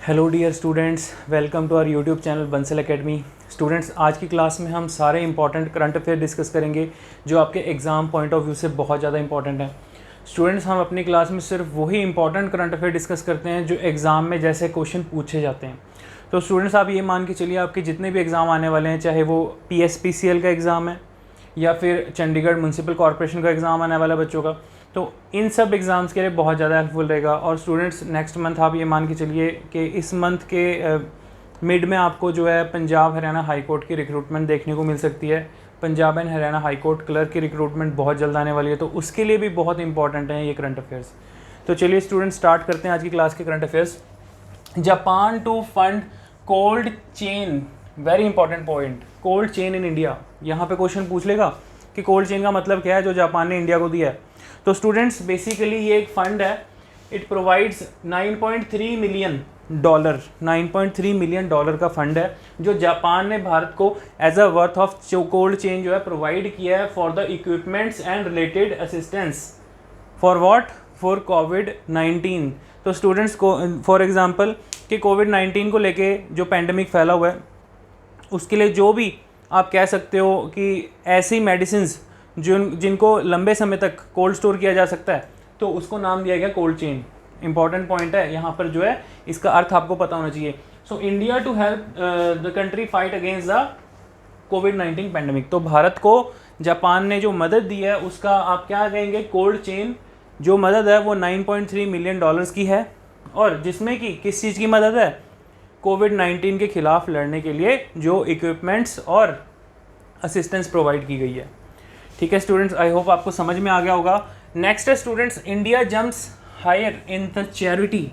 Hello dear students, welcome to our YouTube channel Bansal academy. Students, आज की class में हम सारे इंपॉर्टेंट करंट अफेयर डिस्कस करेंगे जो आपके एग्ज़ाम पॉइंट ऑफ व्यू से बहुत ज़्यादा इंपॉर्टेंट है। स्टूडेंट्स, हम अपनी क्लास में सिर्फ वही इंपॉर्टेंट करंट अफेयर डिस्कस करते हैं जो एग्ज़ाम में जैसे क्वेश्चन पूछे जाते हैं। तो स्टूडेंट्स, आप ये मान के चलिए आपके जितने भी एग्ज़ाम आने वाले हैं, चाहे वो PSPCL का एग्ज़ाम है या फिर चंडीगढ़ म्यूनसिपल कॉरपोरेशन का एग्ज़ाम आने वाला बच्चों का, तो इन सब एग्ज़ाम्स के लिए बहुत ज़्यादा हेल्पफुल रहेगा। और स्टूडेंट्स, नेक्स्ट मंथ आप ये मान के चलिए कि इस मंथ के मिड में आपको जो है पंजाब हरियाणा हाई कोर्ट की रिक्रूटमेंट देखने को मिल सकती है। Punjab and Haryana high court clerk की रिक्रूटमेंट बहुत जल्द आने वाली है, तो उसके लिए भी बहुत इंपॉर्टेंट हैं ये करंट अफेयर्स। तो चलिए स्टूडेंट्स, स्टार्ट करते हैं आज की क्लास के current affairs. Japan to fund cold chain, very important point, cold chain in India. यहाँ पे क्वेश्चन पूछ लेगा कि कोल्ड चेन का मतलब क्या है जो जापान ने इंडिया को दिया है। तो स्टूडेंट्स, बेसिकली ये एक फंड है, इट प्रोवाइड्स $9.3 मिलियन का फंड है जो जापान ने भारत को as a worth of cold chain जो है प्रोवाइड किया है for the equipments and related assistance for what, for कोविड-19। तो स्टूडेंट्स को फॉर एग्जांपल कि कोविड-19 को लेके जो पैंडमिक फैला हुआ है उसके लिए जो भी आप कह सकते हो कि ऐसी मेडिसिन्स जिनको लंबे समय तक कोल्ड स्टोर किया जा सकता है, तो उसको नाम दिया गया कोल्ड चेन। इंपॉर्टेंट पॉइंट है यहाँ पर जो है, इसका अर्थ आपको पता होना चाहिए। So India to help the country fight against the कोविड-19 पैंडमिक। तो भारत को जापान ने जो मदद दी है उसका आप क्या कहेंगे, कोल्ड चेन। जो मदद है वो $9.3 मिलियन की है, और जिसमें कि किस चीज़ की मदद है, कोविड-19 के खिलाफ लड़ने के लिए जो इक्विपमेंट्स और असिस्टेंस प्रोवाइड की गई है। ठीक है स्टूडेंट्स, आई होप आपको समझ में आ गया होगा। नेक्स्ट है students, India jumps higher in the charity.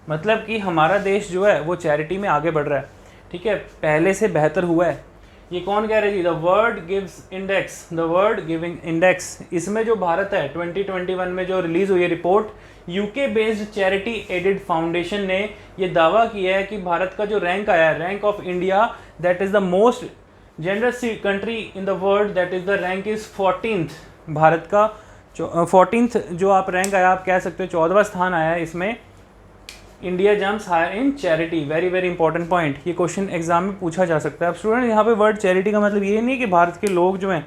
मतलब कि हमारा देश जो है वो चैरिटी में आगे बढ़ रहा है। ठीक है, पहले से बेहतर हुआ है। ये कौन कह रही थी? The world gives index, the world giving index. इसमें जो भारत है 2021 में जो रिलीज हुई है report, UK based charity aided foundation ने ये दावा किया है कि भारत का जो रैंक आया है, rank of India, that is the most generous country in the world, that is the rank is 14th। Bharat का 14th जो आप रैंक आया, आप कह सकते हो 14वां स्थान आया है इसमें। India jumps higher in charity, very very important point. ये क्वेश्चन एग्जाम में पूछा जा सकता है। अब स्टूडेंट, यहाँ पे वर्ड चैरिटी का मतलब ये नहीं कि भारत के लोग जो हैं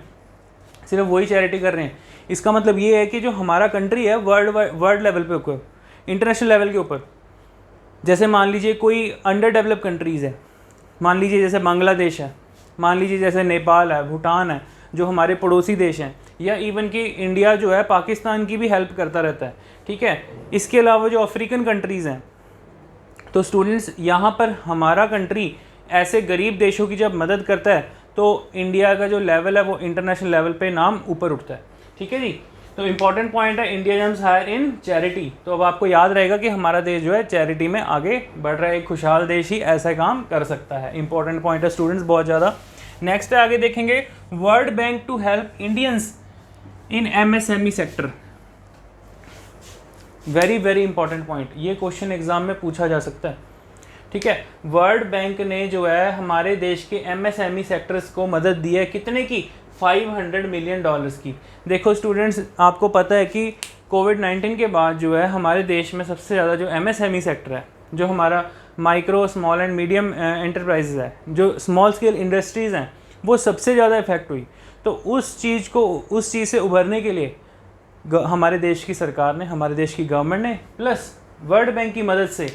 सिर्फ वही चैरिटी कर रहे हैं। इसका मतलब ये है कि जो हमारा कंट्री है वर्ल्ड लेवल पे ऊपर, इंटरनेशनल लेवल के ऊपर, जैसे मान लीजिए कोई अंडर डेवलप कंट्रीज़ है, मान लीजिए जैसे बांग्लादेश है, मान लीजिए जैसे नेपाल है, भूटान है, जो हमारे पड़ोसी देश हैं, या इवन कि इंडिया जो है पाकिस्तान की भी हेल्प करता रहता है। ठीक है, इसके अलावा जो अफ्रीकन कंट्रीज़ हैं, तो स्टूडेंट्स यहाँ पर हमारा कंट्री ऐसे गरीब देशों की जब मदद करता है तो इंडिया का जो लेवल है वो इंटरनेशनल लेवल पे नाम ऊपर उठता है। ठीक है जी, तो इंपॉर्टेंट पॉइंट है, India jumps higher in charity. तो अब आपको याद रहेगा कि हमारा देश जो है चैरिटी में आगे बढ़ रहा है। एक खुशहाल देश ही ऐसा काम कर सकता है। इंपॉर्टेंट पॉइंट है स्टूडेंट्स, बहुत ज़्यादा। नेक्स्ट है, आगे देखेंगे, World Bank to help Indians in MSME sector. Very very important point, ये क्वेश्चन एग्जाम में पूछा जा सकता है। ठीक है, वर्ल्ड बैंक ने जो है हमारे देश के MSME सेक्टर्स को मदद दी है, कितने की? $500 मिलियन की। देखो स्टूडेंट्स, आपको पता है कि कोविड-19 के बाद जो है हमारे देश में सबसे ज़्यादा जो MSME सेक्टर है, जो हमारा micro small and medium enterprises है, जो स्मॉल स्केल इंडस्ट्रीज़ हैं, वो सबसे ज़्यादा इफेक्ट हुई। तो उस चीज़ से उभरने के लिए हमारे देश की सरकार ने, हमारे देश की गवर्नमेंट ने, प्लस वर्ल्ड बैंक की मदद से,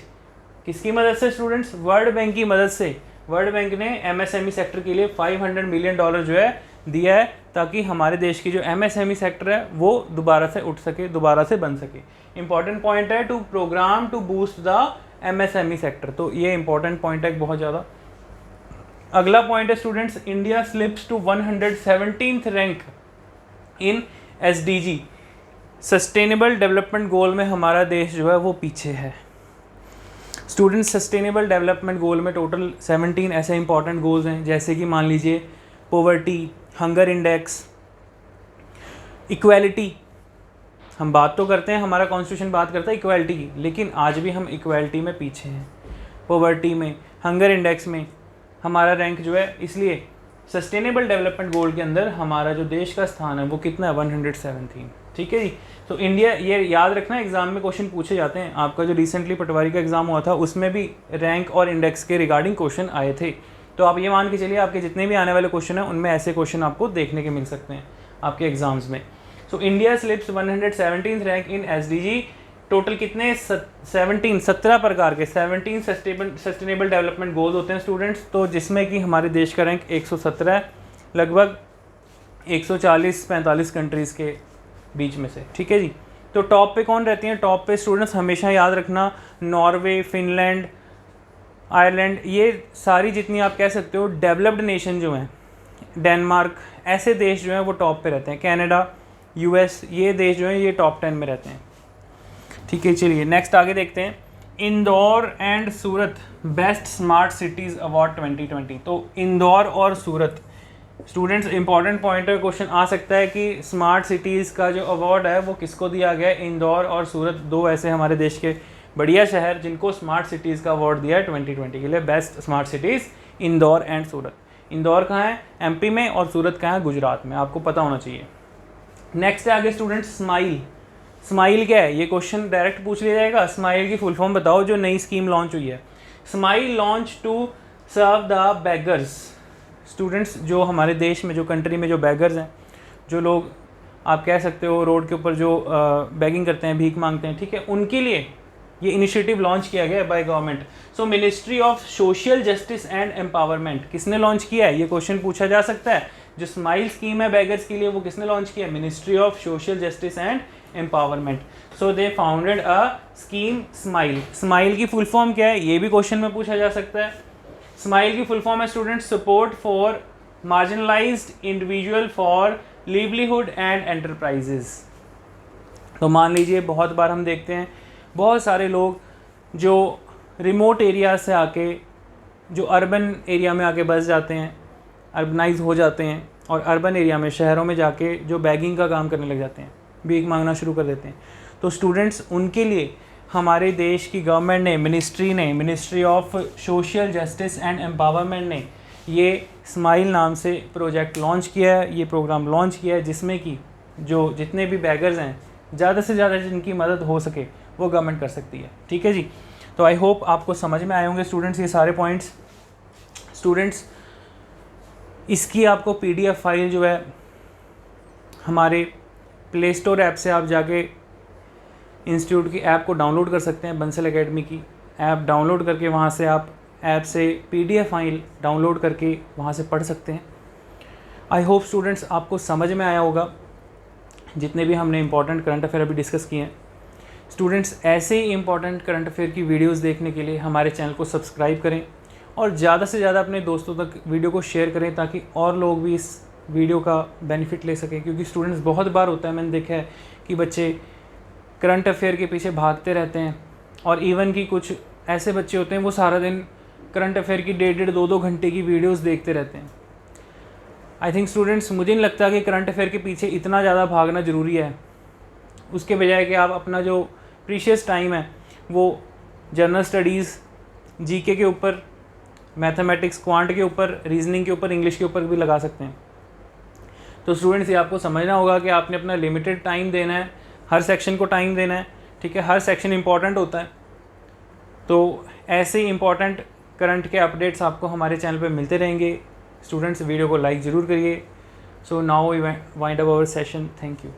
किसकी मदद से स्टूडेंट्स? वर्ल्ड बैंक की मदद से, वर्ल्ड बैंक ने MSME सेक्टर के लिए $500 मिलियन जो है दिया है, ताकि हमारे देश की जो MSME सेक्टर है वो दोबारा से उठ सके, दोबारा से बन सके। इंपॉर्टेंट पॉइंट है, two programme to boost the MSME sector. तो ये इंपॉर्टेंट पॉइंट है बहुत ज़्यादा। अगला पॉइंट है students, India slips to 117th rank in SDG, sustainable development goal में हमारा देश जो है वो पीछे है। स्टूडेंट्स, सस्टेनेबल डेवलपमेंट गोल में टोटल 17 ऐसे इंपॉर्टेंट गोल्स हैं, जैसे कि मान लीजिए पोवर्टी, हंगर इंडेक्स, इक्वालिटी। हम बात तो करते हैं, हमारा कॉन्स्टिट्यूशन बात करता है इक्वालिटी की, लेकिन आज भी हम इक्वालिटी में पीछे हैं। पोवर्टी में, हंगर इंडेक्स में हमारा रैंक जो है, इसलिए सस्टेनेबल डेवलपमेंट गोल के अंदर हमारा जो देश का स्थान है वो कितना है? 117। ठीक है जी। तो इंडिया, ये याद रखना एग्जाम में क्वेश्चन पूछे जाते हैं। आपका जो रिसेंटली पटवारी का एग्जाम हुआ था उसमें भी रैंक और इंडेक्स के रिगार्डिंग क्वेश्चन आए थे। तो आप ये मान के चलिए आपके जितने भी आने वाले क्वेश्चन हैं उनमें ऐसे क्वेश्चन आपको देखने के मिल सकते हैं आपके एग्जाम्स में। So India slips 117th rank in SDG। Total कितने 17 प्रकार के 17 सस्टेनेबल डेवलपमेंट गोल्स होते हैं स्टूडेंट्स, तो जिसमें कि हमारे देश का रैंक 117 है, लगभग 140-45 कंट्रीज़ के बीच में से। ठीक है जी। तो टॉप पे कौन रहती हैं? टॉप पे स्टूडेंट्स हमेशा याद रखना नॉर्वे, फिनलैंड, आयरलैंड, ये सारी जितनी आप कह सकते हो डेवलप्ड नेशन जो हैं, डेनमार्क, ऐसे देश जो हैं वो टॉप पे रहते हैं। कनाडा, US, ये देश जो हैं ये टॉप 10 में रहते हैं। ठीक है, चलिए नेक्स्ट आगे देखते हैं। Indore and Surat best smart cities award 2020। तो इंदौर और सूरत, स्टूडेंट्स इंपॉर्टेंट पॉइंट का क्वेश्चन आ सकता है कि स्मार्ट सिटीज़ का जो अवार्ड है वो किसको दिया गया है? इंदौर और सूरत, दो ऐसे हमारे देश के बढ़िया शहर जिनको स्मार्ट सिटीज़ का अवार्ड दिया है 2020 के लिए। Best smart cities Indore and Surat. Indore कहाँ है? MP में, और सूरत कहाँ है? गुजरात में। आपको पता होना चाहिए। नेक्स्ट है आगे स्टूडेंट्स स्माइल। स्माइल क्या है? ये क्वेश्चन डायरेक्ट पूछ लिया जाएगा। स्माइल की फुल फॉर्म बताओ जो नई स्कीम लॉन्च हुई है। SMILE launch to serve the beggars. Students जो हमारे देश में, जो कंट्री में जो बेगर्स हैं, जो लोग आप कह सकते हो रोड के ऊपर जो बेगिंग करते हैं, भीख मांगते हैं, ठीक है, उनके लिए ये इनिशिएटिव लॉन्च किया गया है by government. So ministry of social justice and empowerment, किसने लॉन्च किया है? ये क्वेश्चन पूछा जा सकता है। जो स्माइल स्कीम है बेगर्स के लिए वो किसने लॉन्च किया है? Ministry of social justice and empowerment. So they founded a scheme smile. Smile की फुल फॉर्म क्या है? ये भी क्वेश्चन में पूछा जा सकता है। स्माइल की फुल फॉर्म है student support for marginalised individual for livelihood and enterprises. तो मान लीजिए बहुत बार हम देखते हैं बहुत सारे लोग जो रिमोट एरिया से आके, जो अर्बन एरिया में आके बस जाते हैं, अर्बनाइज हो जाते हैं, और अर्बन एरिया में, शहरों में जाके जो बैगिंग का काम करने लग जाते हैं, भीख मांगना शुरू कर देते हैं। तो स्टूडेंट्स उनके लिए हमारे देश की गवर्नमेंट ने, ministry of social justice and empowerment ने ये स्माइल नाम से प्रोजेक्ट लॉन्च किया है, ये प्रोग्राम लॉन्च किया है, जिसमें कि जो जितने भी बैगर्स हैं ज़्यादा से ज़्यादा जिनकी मदद हो सके वो गवर्नमेंट कर सकती है। ठीक है जी। तो आई होप आपको समझ में आए होंगे स्टूडेंट्स ये सारे पॉइंट्स। स्टूडेंट्स इसकी आपको PDF फाइल जो है हमारे प्ले स्टोर ऐप से आप जाके इंस्टीट्यूट की ऐप को डाउनलोड कर सकते हैं। बंसल एकेडमी की ऐप डाउनलोड करके वहाँ से आप ऐप से PDF फाइल डाउनलोड करके वहाँ से पढ़ सकते हैं। आई होप स्टूडेंट्स आपको समझ में आया होगा जितने भी हमने इंपॉर्टेंट करंट अफेयर अभी डिस्कस किए हैं। स्टूडेंट्स ऐसे ही इंपॉर्टेंट करंट अफेयर की वीडियोस देखने के लिए हमारे चैनल को सब्सक्राइब करें और ज़्यादा से ज़्यादा अपने दोस्तों तक वीडियो को शेयर करें ताकि और लोग भी इस वीडियो का बेनिफिट ले सकें। क्योंकि स्टूडेंट्स बहुत बार होता है, मैंने देखा है कि बच्चे करंट अफेयर के पीछे भागते रहते हैं, और इवन कि कुछ ऐसे बच्चे होते हैं वो सारा दिन करंट अफेयर की 1.5-2 घंटे की वीडियोस देखते रहते हैं। आई थिंक स्टूडेंट्स, मुझे नहीं लगता कि करंट अफेयर के पीछे इतना ज़्यादा भागना ज़रूरी है। उसके बजाय कि आप अपना जो प्रीशियस टाइम है वो जनरल स्टडीज़, GK के ऊपर, मैथमेटिक्स, क्वांट के ऊपर, रीजनिंग के ऊपर, इंग्लिश के ऊपर भी लगा सकते हैं। तो स्टूडेंट्स ये आपको समझना होगा कि आपने अपना लिमिटेड टाइम देना है, हर सेक्शन को टाइम देना है। ठीक है, हर सेक्शन इंपॉर्टेंट होता है। तो ऐसे ही इंपॉर्टेंट करंट के अपडेट्स आपको हमारे चैनल पे मिलते रहेंगे। स्टूडेंट्स वीडियो को लाइक ज़रूर करिए। So now we wind up our session. Thank you.